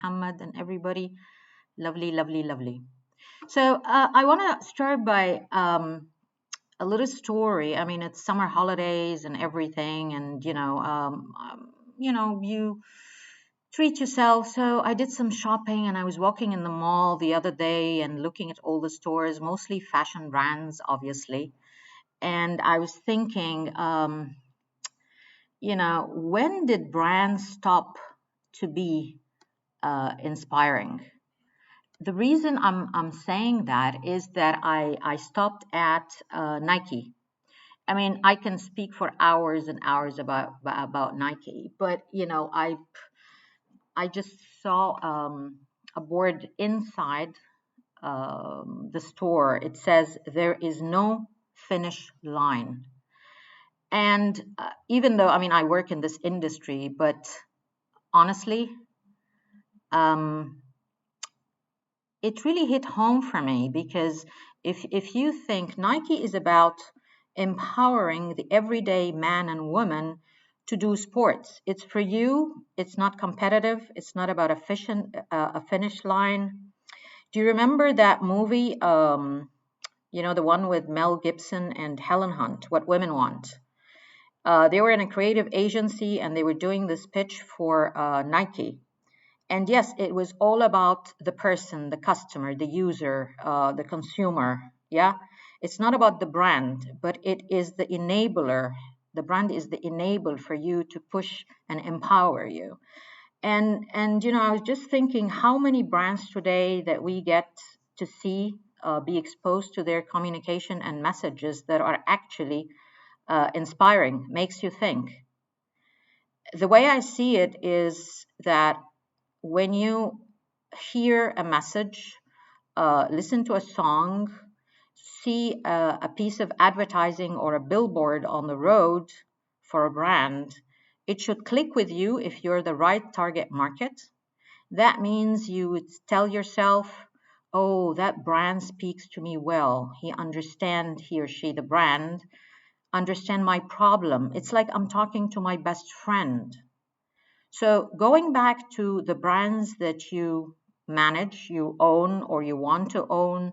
Muhammad, and everybody. Lovely, lovely, lovely. So I want to start by a little story. I mean, it's summer holidays and everything, and you treat yourself. So I did some shopping, and I was walking in the mall the other day and looking at all the stores, mostly fashion brands, obviously. And I was thinking, when did brands stop to be inspiring? The reason I'm saying that is that I stopped at Nike. I mean, I can speak for hours and hours about Nike, but I just saw a board inside the store. It says there is no finish line. And even though, I mean, I work in this industry, but honestly, um, it really hit home for me because if you think Nike is about empowering the everyday man and woman to do sports, it's for you. It's not competitive. It's not about a finish line. Do you remember that movie? The one with Mel Gibson and Helen Hunt, What Women Want. They were in a creative agency and they were doing this pitch for Nike. And yes, it was all about the person, the customer, the user, the consumer. Yeah. It's not about the brand, but it is the enabler. The brand is the enabler for you to push and empower you. And I was just thinking how many brands today that we get to see be exposed to their communication and messages that are actually inspiring, makes you think. The way I see it is that when you hear a message, listen to a song, see a piece of advertising or a billboard on the road for a brand, it should click with you if you're the right target market. That means you would tell yourself, oh, that brand speaks to me well. He or she, the brand, understand my problem. It's like I'm talking to my best friend. So going back to the brands that you manage, you own, or you want to own,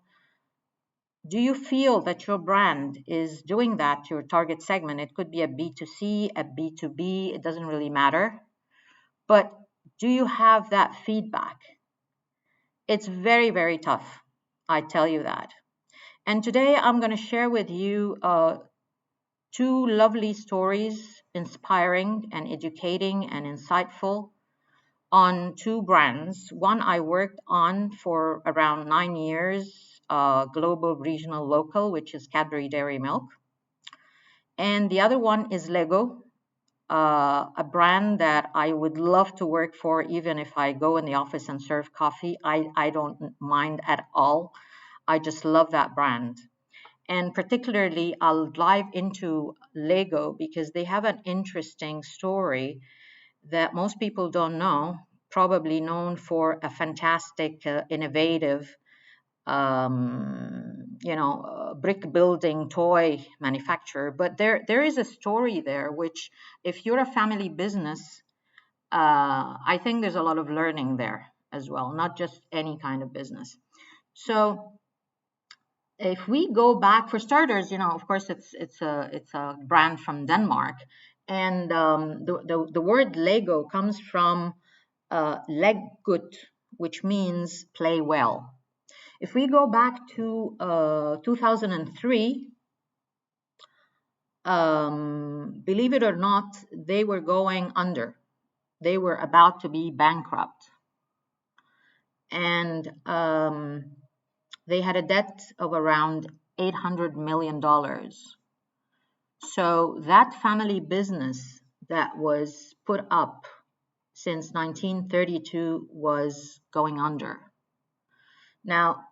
do you feel that your brand is doing that to your target segment? It could be a B2C, a B2B, it doesn't really matter. But do you have that feedback? It's very, very tough. I tell you that. And today I'm going to share with you two lovely stories, inspiring and educating and insightful on two brands. One I worked on for around 9 years, global, regional, local, which is Cadbury Dairy Milk. And the other one is Lego, a brand that I would love to work for, even if I go in the office and serve coffee. I don't mind at all. I just love that brand. And particularly, I'll dive into Lego because they have an interesting story that most people don't know, probably known for a fantastic, innovative, brick building toy manufacturer. But there is a story there, which if you're a family business, I think there's a lot of learning there as well, not just any kind of business. So if we go back for starters, of course it's a brand from Denmark, and the word Lego comes from leg good, which means play well. If we go back to 2003, believe it or not, they were going under. They were about to be bankrupt, and they had a debt of around $800 million. So that family business that was put up since 1932 was going under. Now,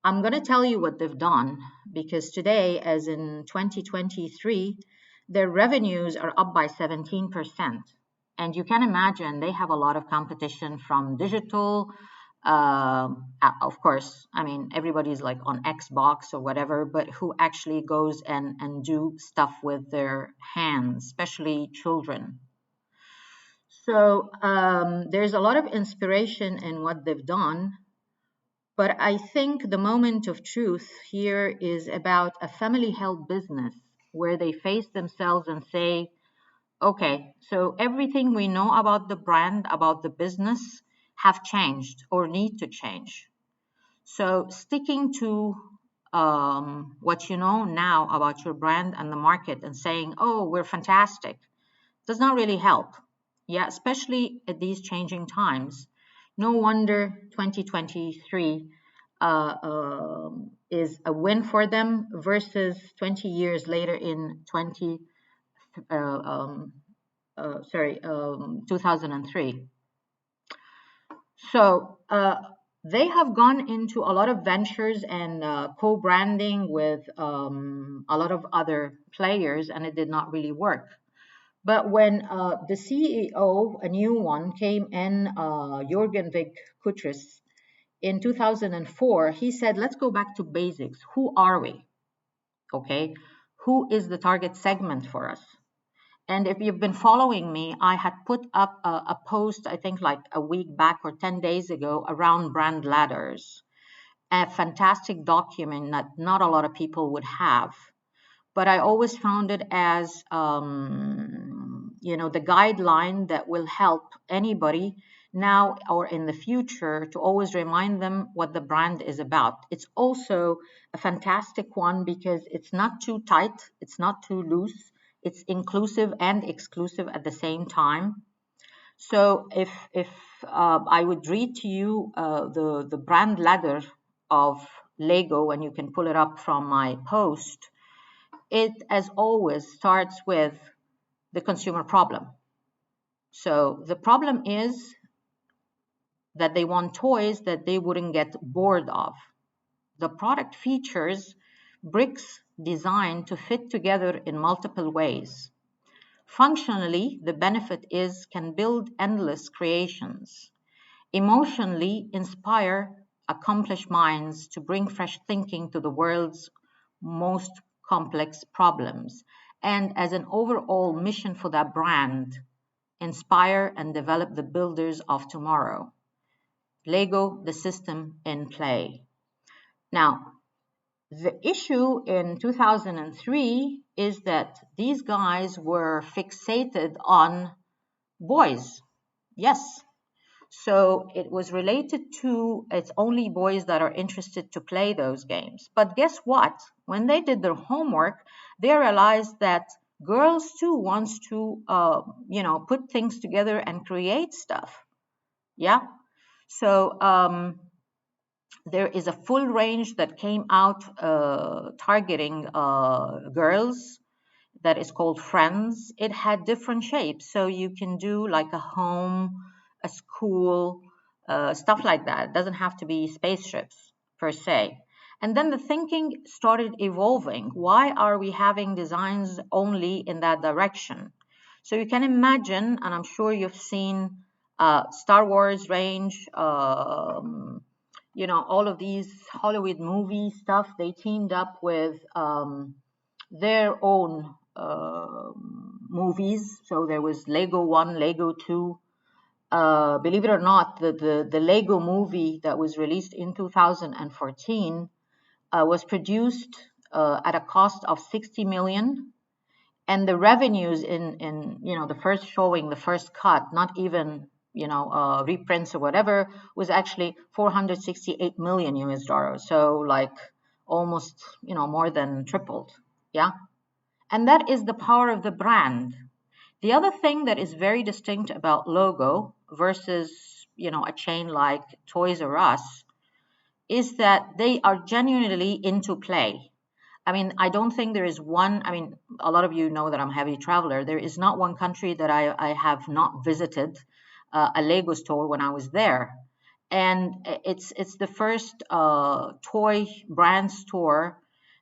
I'm going to tell you what they've done because today, as in 2023, their revenues are up by 17%. And you can imagine they have a lot of competition from digital. Of course, I mean, everybody's like on Xbox or whatever, but who actually goes and do stuff with their hands, especially children. So there's a lot of inspiration in what they've done, but I think the moment of truth here is about a family-held business where they face themselves and say, okay, so everything we know about the brand, about the business, have changed or need to change. So sticking to what you know now about your brand and the market and saying, oh, we're fantastic, does not really help. Yeah, especially at these changing times. No wonder 2023 is a win for them versus 20 years later in 2003. So they have gone into a lot of ventures and co-branding with a lot of other players, and it did not really work. But when the CEO, a new one, came in, Jorgen Vig Kutris, in 2004, he said, let's go back to basics. Who are we? Okay. Who is the target segment for us? And if you've been following me, I had put up a post, I think like a week back or 10 days ago, around brand ladders, a fantastic document that not a lot of people would have. But I always found it as, the guideline that will help anybody now or in the future to always remind them what the brand is about. It's also a fantastic one because it's not too tight, it's not too loose, it's inclusive and exclusive at the same time. So if I would read to you the brand ladder of Lego, and you can pull it up from my post, it, as always, starts with the consumer problem. So the problem is that they want toys that they wouldn't get bored of. The product features bricks designed to fit together in multiple ways. Functionally, the benefit is can build endless creations. Emotionally, inspire accomplished minds to bring fresh thinking to the world's most complex problems. And as an overall mission for that brand, inspire and develop the builders of tomorrow. Lego, the system in play. Now, the issue in 2003 is that these guys were fixated on boys. Yes. So it was related to it's only boys that are interested to play those games. But guess what? When they did their homework, they realized that girls too wants to, put things together and create stuff. Yeah. So there is a full range that came out targeting girls that is called Friends. It had different shapes, so you can do like a home, a school, stuff like that. It doesn't have to be spaceships per se. And then the thinking started evolving. Why are we having designs only in that direction? So you can imagine, and I'm sure you've seen Star Wars range, all of these Hollywood movie stuff. They teamed up with their own movies. So there was Lego 1, Lego 2. Believe it or not, the Lego movie that was released in 2014 was produced at a cost of 60 million. And the revenues in the first showing, the first cut, not even reprints or whatever, was actually 468 million US dollars. So like almost more than tripled. Yeah. And that is the power of the brand. The other thing that is very distinct about Logo versus a chain like Toys R Us is that they are genuinely into play. I mean, I don't think there is one, a lot of you know that I'm a heavy traveler. There is not one country that I have not visited a Lego store when I was there. And it's the first toy brand store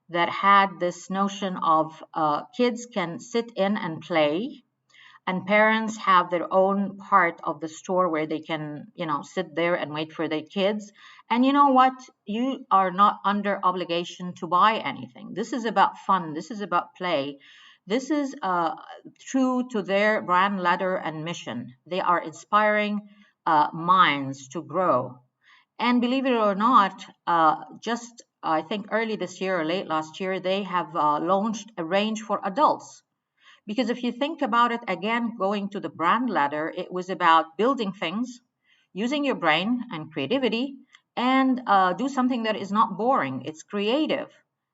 that had this notion of kids can sit in and play, and parents have their own part of the store where they can sit there and wait for their kids. And you know what, you are not under obligation to buy anything. This is about fun, this is about play. This is true to their brand ladder and mission. They are inspiring minds to grow. And believe it or not, just I think early this year or late last year, they have launched a range for adults. Because if you think about it, again, going to the brand ladder, it was about building things, using your brain and creativity, and do something that is not boring. It's creative.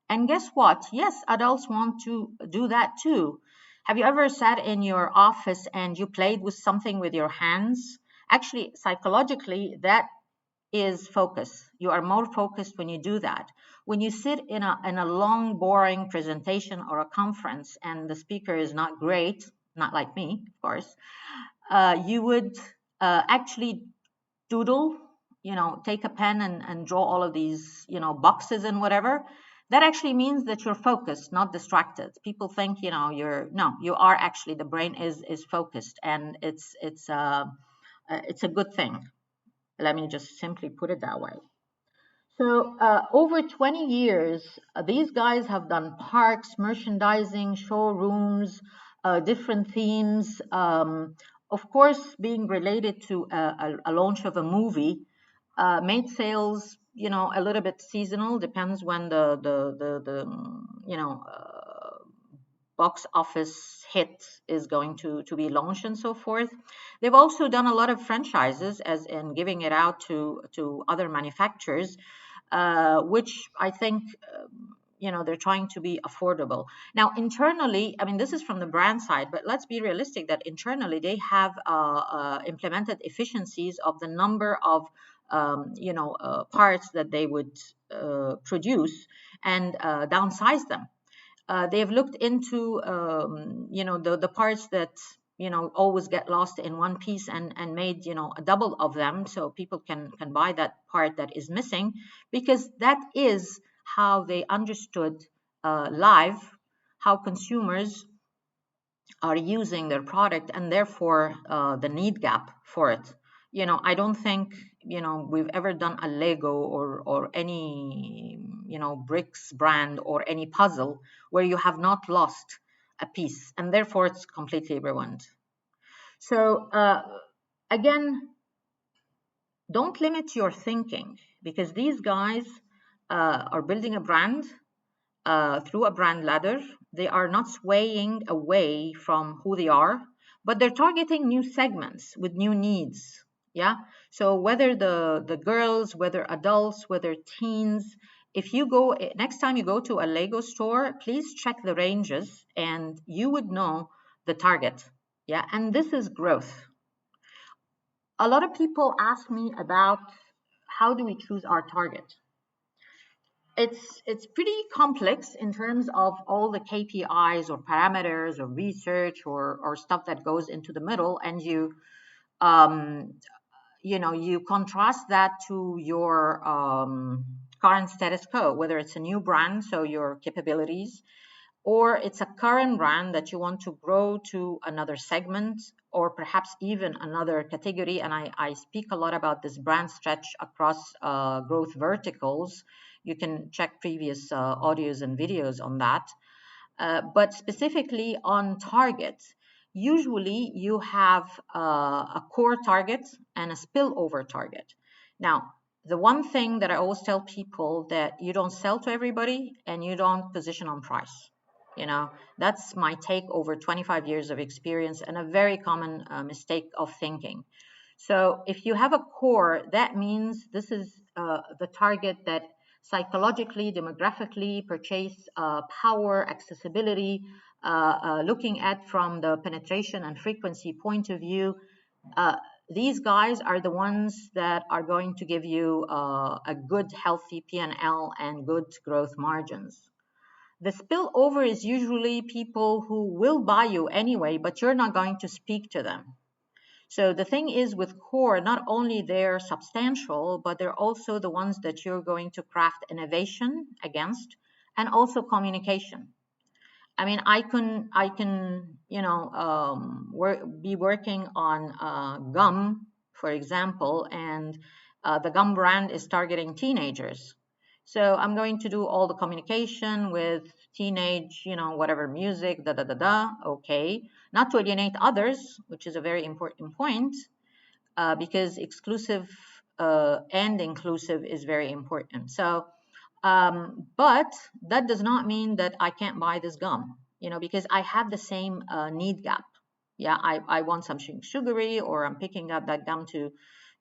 And guess what? Yes, adults want to do that too. Have you ever sat in your office and you played with something with your hands? Actually, psychologically, that is focus. You are more focused when you do that. When you sit in a long, boring presentation or a conference and the speaker is not great, not like me, of course, you would actually doodle, take a pen and draw all of these, boxes and whatever. That actually means that you're focused, not distracted. People think, you are actually, the brain is focused, and it's a good thing. Let me just simply put it that way. So over 20 years, these guys have done parks, merchandising, showrooms, different themes. Of course, being related to a launch of a movie, made sales, a little bit seasonal. Depends when the box office hit is going to be launched and so forth. They've also done a lot of franchises, as in giving it out to other manufacturers, which I think they're trying to be affordable. Now internally, I mean, this is from the brand side, but let's be realistic that internally they have implemented efficiencies of the number of parts that they would produce, and downsize them. They've looked into the parts that always get lost in one piece, and made a double of them, so people can buy that part that is missing, because that is how they understood live how consumers are using their product, and therefore the need gap for it. I don't think we've ever done a Lego or any bricks brand or any puzzle where you have not lost a piece, and therefore it's completely ruined. So again, don't limit your thinking, because these guys are building a brand through a brand ladder. They are not swaying away from who they are, but they're targeting new segments with new needs. Yeah. So whether the girls, whether adults, whether teens, if you go next time you go to a Lego store, please check the ranges and you would know the target. Yeah. And this is growth. A lot of people ask me about how do we choose our target. It's pretty complex in terms of all the KPIs or parameters or research or stuff that goes into the middle, and um, you contrast that to your current status quo, whether it's a new brand, so your capabilities, or it's a current brand that you want to grow to another segment or perhaps even another category. And I speak a lot about this brand stretch across growth verticals. You can check previous audios and videos on that. But specifically on targets, usually you have a core target and a spillover target. Now, the one thing that I always tell people, that you don't sell to everybody and you don't position on price. That's my take over 25 years of experience, and a very common mistake of thinking. So if you have a core, that means this is the target that psychologically, demographically, purchase power, accessibility, looking at from the penetration and frequency point of view. These guys are the ones that are going to give you a good, healthy P&L and good growth margins. The spillover is usually people who will buy you anyway, but you're not going to speak to them. So the thing is with core, not only they're substantial, but they're also the ones that you're going to craft innovation against, and also communication. I mean, I can be working on gum, for example, and the gum brand is targeting teenagers. So I'm going to do all the communication with teenage, whatever music, da da da da. Okay, not to alienate others, which is a very important point, because exclusive and inclusive is very important. So, but that does not mean that I can't buy this gum, because I have the same need gap. Yeah, I want something sugary, or I'm picking up that gum to,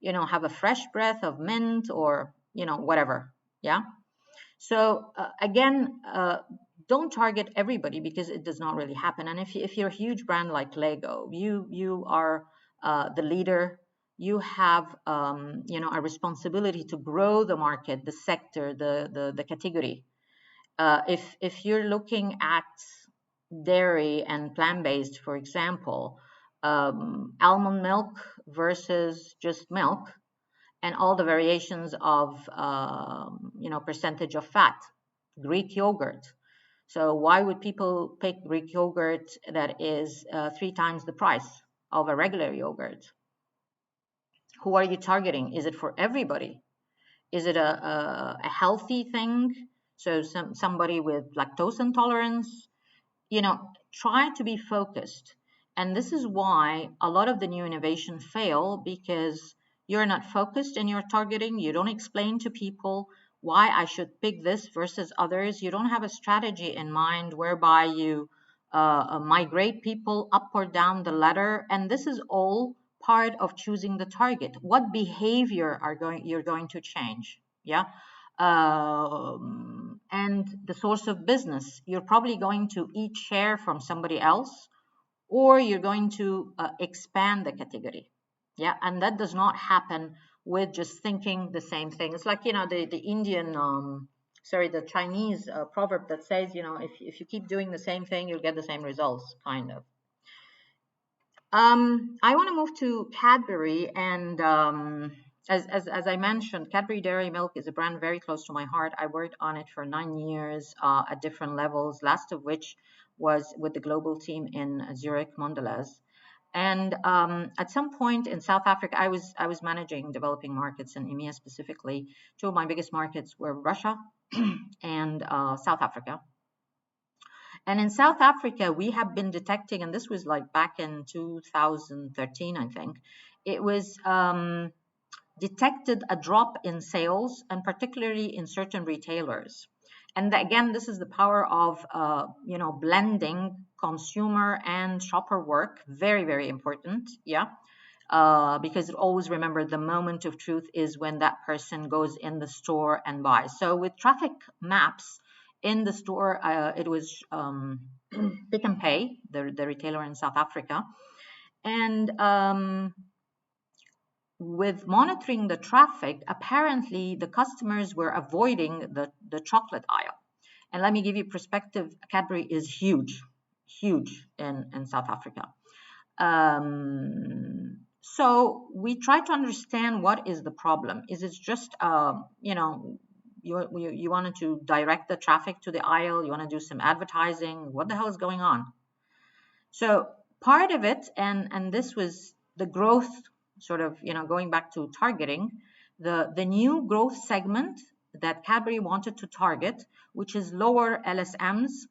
have a fresh breath of mint, or, whatever. Yeah. So again, don't target everybody, because it does not really happen. And if you're a huge brand like Lego, you are the leader. You have a responsibility to grow the market, the sector, the category. If you're looking at dairy and plant-based, for example, almond milk versus just milk, and all the variations of percentage of fat, Greek yogurt. So why would people pick Greek yogurt that is 3 times the price of a regular yogurt? Who are you targeting? Is it for everybody? Is it a healthy thing? So somebody with lactose intolerance? Try to be focused. And this is why a lot of the new innovation fail, because you're not focused in your targeting. You don't explain to people why I should pick this versus others. You don't have a strategy in mind whereby you migrate people up or down the ladder. And this is all part of choosing the target. What behavior you're going to change? Yeah. And the source of business. You're probably going to eat share from somebody else, or you're going to expand the category. Yeah, and that does not happen with just thinking the same thing. It's like, the Indian, the Chinese proverb that says, if you keep doing the same thing, you'll get the same results, kind of. I want to move to Cadbury, and as I mentioned, Cadbury Dairy Milk is a brand very close to my heart. I worked on it for 9 years at different levels, last of which was with the global team in Zurich, Mondelez. And at some point in South Africa, I was managing developing markets in EMEA specifically. Two of my biggest markets were Russia and South Africa. And in South Africa, we have been detecting, and this was like back in 2013, I think, it was detected a drop in sales, and particularly in certain retailers. And again, this is the power of blending consumer and shopper work. Very, very important. Yeah. Because always remember, the moment of truth is when that person goes in the store and buys. So with traffic maps in the store, it was Pick n Pay, the retailer in South Africa. And with monitoring the traffic, apparently the customers were avoiding the chocolate aisle. And let me give you perspective. Cadbury is huge in South Africa. So we try to understand what is the problem. Is it just, you wanted to direct the traffic to the aisle? You want to do some advertising? What the hell is going on? So part of it, and this was the growth, sort of, going back to targeting, the new growth segment that Cadbury wanted to target, which is lower LSMs.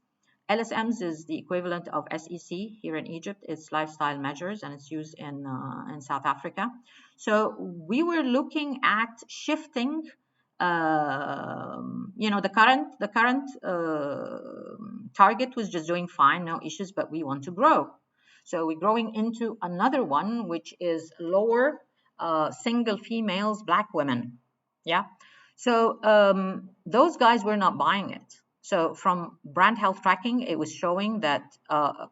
LSMs is the equivalent of SEC here in Egypt. It's lifestyle measures, and it's used in South Africa. So we were looking at shifting. The current target was just doing fine, no issues, but we want to grow. So we're growing into another one, which is lower single females, Black women. Yeah. So those guys were not buying it. So from brand health tracking, it was showing that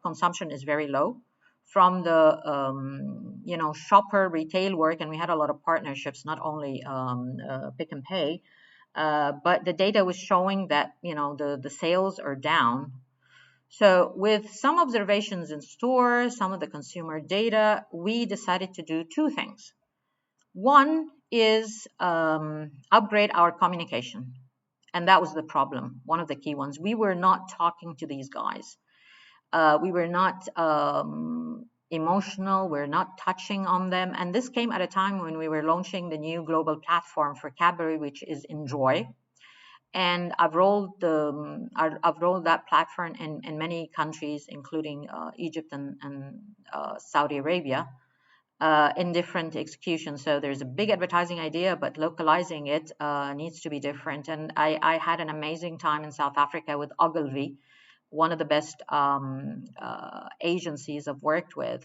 consumption is very low. From the shopper retail work, and we had a lot of partnerships, not only Pick n Pay, but the data was showing that the sales are down. So with some observations in stores, some of the consumer data, we decided to do two things. One is upgrade our communication. And that was the problem, one of the key ones. We were not talking to these guys. We were not emotional. We're not touching on them. And this came at a time when we were launching the new global platform for Cadbury, which is Enjoy. And I've rolled that platform in many countries, including Egypt and Saudi Arabia, in different executions. So there's a big advertising idea, but localizing it needs to be different. And I had an amazing time in South Africa with Ogilvy, one of the best agencies I've worked with.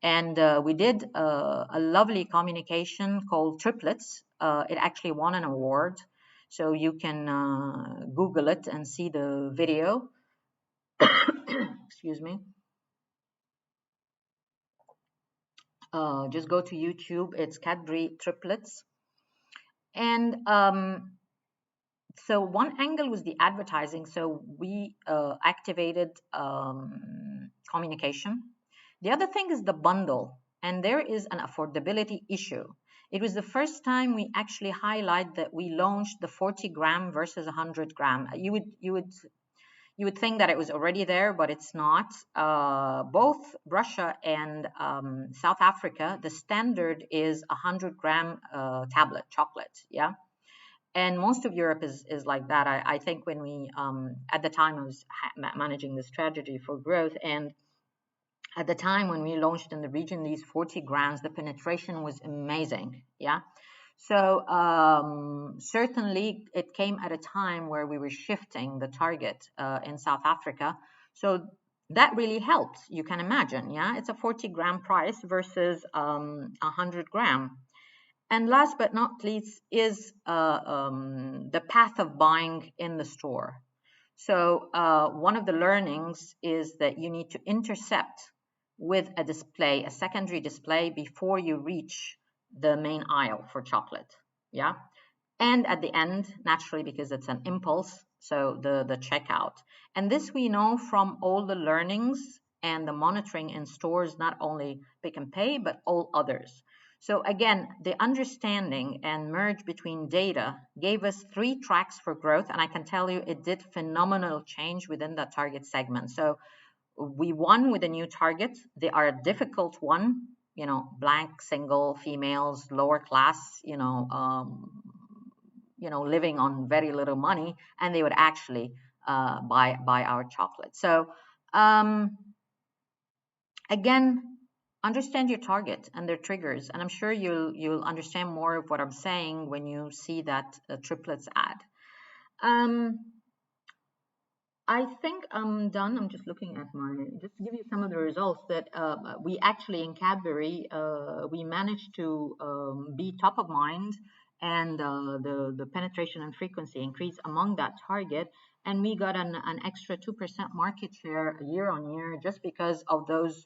And we did a lovely communication called Triplets. It actually won an award. So you can Google it and see the video. Excuse me. Just go to YouTube. It's Cadbury Triplets. And so one angle was the advertising. So we activated communication. The other thing is the bundle, and there is an affordability issue. It was the first time we actually highlight that we launched the 40 gram versus 100 gram. You would think that it was already there, but it's not. Both Russia and South Africa, the standard is 100 gram tablet chocolate. Yeah. And most of Europe is like that. I think when we, at the time I was managing the strategy for growth, and at the time when we launched in the region, these 40 grams, the penetration was amazing. Yeah. So certainly it came at a time where we were shifting the target in South Africa. So that really helped. You can imagine, yeah, it's a 40 gram price versus 100 gram. And last but not least is the path of buying in the store. So one of the learnings is that you need to intercept with a display, a secondary display, before you reach the main aisle for chocolate. Yeah. And at the end, naturally, because it's an impulse, so the checkout. And this we know from all the learnings and the monitoring in stores, not only Pick and Pay, but all others. So again, the understanding and merge between data gave us 3 tracks for growth. And I can tell you it did phenomenal change within that target segment. So we won with a new target. They are a difficult one, blank, single, females, lower class, living on very little money, and they would actually buy our chocolate. So again, understand your target and their triggers, and I'm sure you'll understand more of what I'm saying when you see that triplets ad. I think I'm done. I'm just looking at just to give you some of the results that we actually in Cadbury, we managed to be top of mind, and the penetration and frequency increase among that target. And we got an extra 2% market share year on year just because of those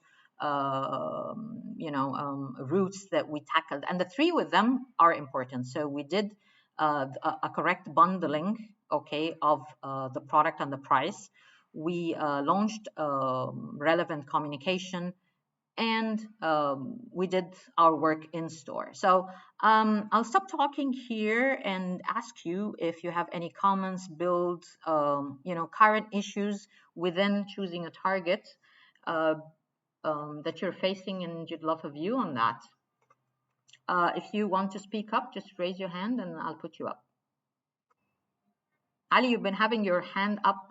routes that we tackled. And the 3 with them are important. So we did a correct bundling, okay, of the product and the price. We launched relevant communication, and we did our work in store. So I'll stop talking here and ask you if you have any comments, build, current issues within choosing a target that you're facing, and you'd love a view on that. If you want to speak up, just raise your hand and I'll put you up. Ali, you've been having your hand up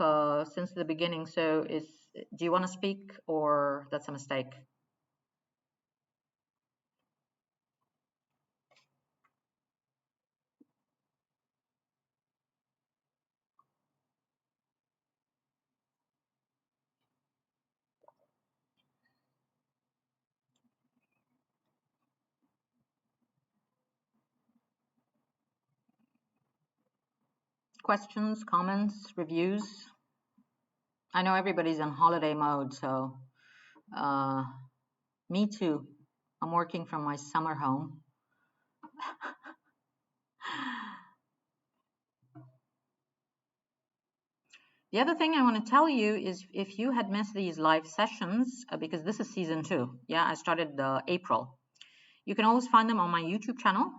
since the beginning. So do you want to speak, or that's a mistake? Questions, comments, reviews? I know everybody's in holiday mode, so me too. I'm working from my summer home. The other thing I want to tell you is if you had missed these live sessions, because this is season 2, yeah, I started April. You can always find them on my YouTube channel,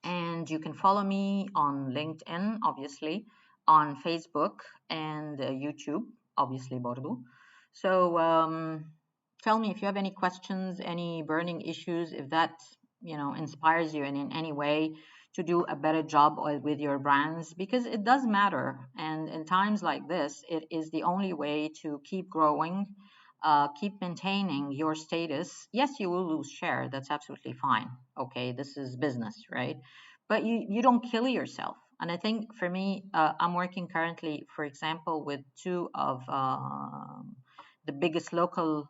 and you can follow me on LinkedIn, obviously, on Facebook and YouTube, obviously, Bordeaux. So tell me if you have any questions, any burning issues, if that inspires you in any way to do a better job with your brands, because it does matter. And in times like this, it is the only way to keep growing, keep maintaining your status. Yes, you will lose share. That's absolutely fine. Okay, this is business, right? But you don't kill yourself. And I think for me, I'm working currently, for example, with two of the biggest local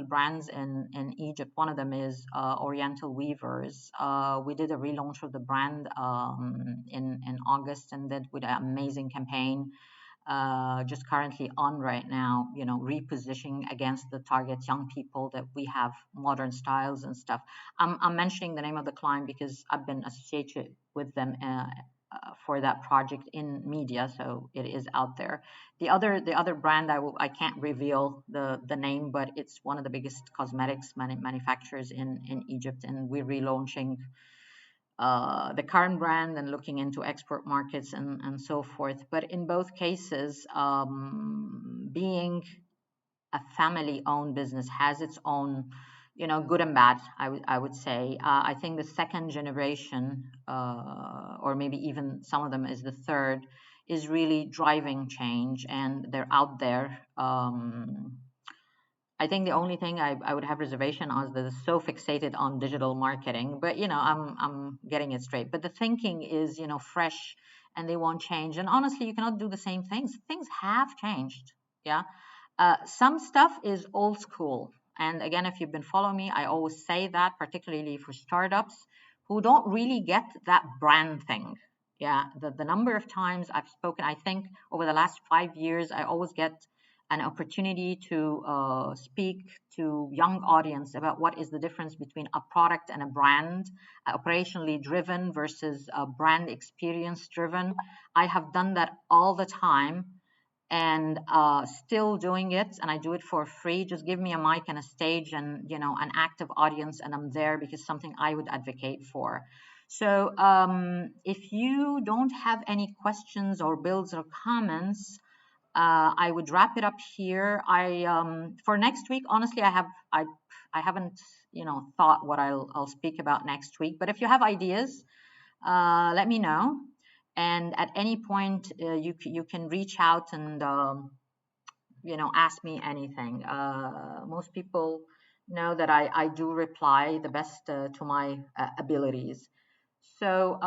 brands in Egypt. One of them is Oriental Weavers. We did a relaunch of the brand in August, and did with an amazing campaign. Just currently on right now, repositioning against the target young people, that we have modern styles and stuff. I'm mentioning the name of the client because I've been associated with them for that project in media, so it is out there. The other brand, I can't reveal the name, but it's one of the biggest cosmetics manufacturers in Egypt, and we're relaunching the current brand and looking into export markets and so forth. But in both cases, being a family-owned business has its own, good and bad. I would say. I think the second generation, or maybe even some of them is the third, is really driving change, and they're out there. I think the only thing I would have reservation on is that they're so fixated on digital marketing, but I'm getting it straight. But the thinking is fresh, and they won't change. And honestly, you cannot do the same things. Things have changed. Yeah. Some stuff is old school. And again, if you've been following me, I always say that, particularly for startups who don't really get that brand thing. Yeah, the number of times I've spoken, I think over the last 5 years, I always get an opportunity to speak to young audience about what is the difference between a product and a brand, operationally driven versus brand experience driven. I have done that all the time, and still doing it, and I do it for free. Just give me a mic and a stage, and an active audience, and I'm there because something I would advocate for. So if you don't have any questions or builds or comments, I would wrap it up here. For next week, honestly, I haven't thought what I'll speak about next week. But if you have ideas, let me know. And at any point, you can reach out and ask me anything. Most people know that I do reply the best to my abilities. So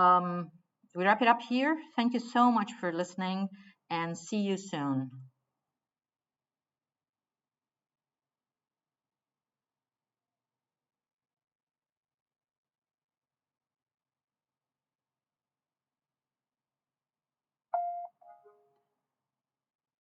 we wrap it up here. Thank you so much for listening, and see you soon.